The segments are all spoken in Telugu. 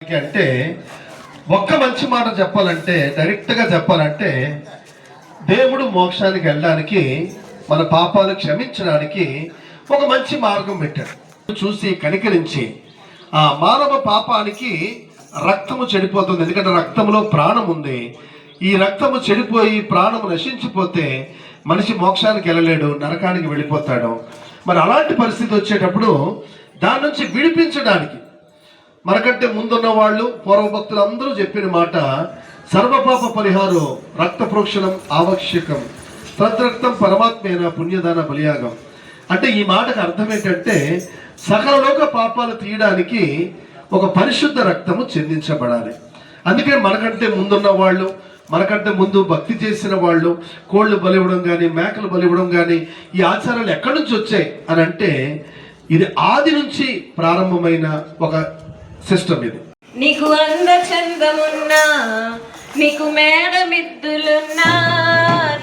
అంటే ఒక్క మంచి మాట చెప్పాలంటే, డైరెక్ట్గా చెప్పాలంటే, దేవుడు మోక్షానికి వెళ్ళడానికి, మన పాపాలు క్షమించడానికి ఒక మంచి మార్గం పెట్టాడు. చూసి కనికరించి ఆ మానవ పాపానికి రక్తము చెడిపోతుంది, ఎందుకంటే రక్తంలో ప్రాణం ఉంది. ఈ రక్తము చెడిపోయి ప్రాణము నశించిపోతే మనిషి మోక్షానికి వెళ్ళలేడు, నరకానికి వెళ్ళిపోతాడు. మరి అలాంటి పరిస్థితి వచ్చేటప్పుడు దాని నుంచి విడిపించడానికి మనకంటే ముందున్న వాళ్ళు పూర్వభక్తులు అందరూ చెప్పిన మాట, సర్వపాప పరిహారం రక్త ప్రోక్షణం ఆవశ్యకం, తద్రక్తం పరమాత్మేన పుణ్యదాన బలియాగం. అంటే ఈ మాటకు అర్థం ఏంటంటే, సకల లోక పాపాలు తీయడానికి ఒక పరిశుద్ధ రక్తము చెందించబడాలి. అందుకే మనకంటే ముందున్న వాళ్ళు, మనకంటే ముందు భక్తి చేసిన వాళ్ళు కోళ్ళు బలివ్వడం కానీ, మేకలు బలివ్వడం కానీ, ఈ ఆచారాలు ఎక్కడి నుంచి వచ్చాయి అని అంటే, ఇది ఆది నుంచి ప్రారంభమైన ఒక సిస్టమ్. ఇది నీకు అందచందమున్నా, నీకు మేడమిద్దులున్నా,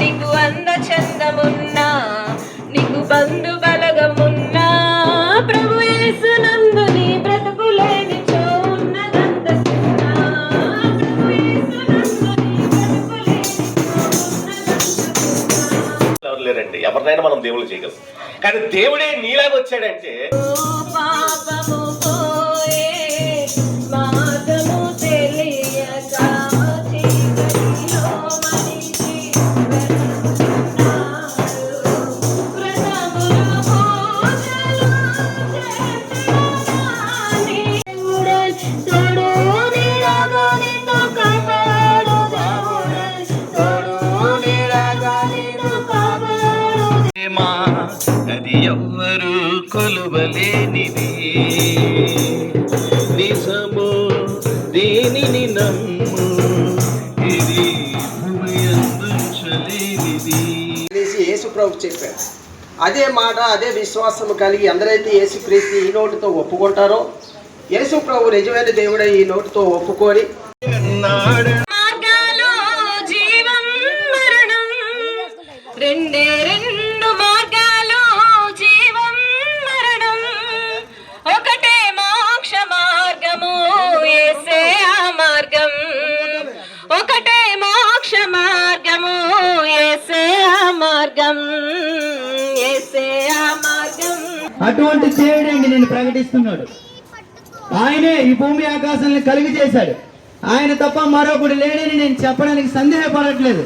నీకు అందచందమున్నా, నీకు బంధు బలగమున్నా, ప్రభు యేసునందు నీ బ్రతుకులేని ఉన్నదంత సున్నా, ప్రభు యేసునందు నీ బ్రతుకులేని ఎవరు లేరండి, ఎవరినైనా మనం దేవుళ్ళు చేయగలం. కానీ దేవుడే నీలాగా వచ్చాడంటే పాపము పోయే మార్గము తెలియక చీకటిలో మనిషి అది ఎవ్వరు కొలువలేనిది, నిజము దేనిని నమ్ము, ఇది భూమియందుంచలేనిది. యేసు ప్రభు చెప్పాడు. అదే మాట, అదే విశ్వాసం కలిగి అందరైతే యేసుక్రీస్తు ఈ నోటితో ఒప్పుకుంటారో, యేసు ప్రభు నిజమైన దేవుడే ఈ నోటితో ఒప్పుకొని మార్గాలు జీవం మరణం, రెండే రెండు మార్గాలు జీవం మరణం, ఒకటే మోక్ష మార్గము యేసే ఆ మార్గం, ఒకటే మోక్ష మార్గము యేసే ఆ మార్గం, యేసే ఆ మార్గం. అటువంటి దేవుడండి నేను ప్రకటిస్తున్నాడు. ఆయనే ఈ భూమి ఆకాశాలను కలిగి చేశాడు. ఆయన తప్ప మరొకడు లేడని నేను చెప్పడానికి సందేహపడట్లేదు.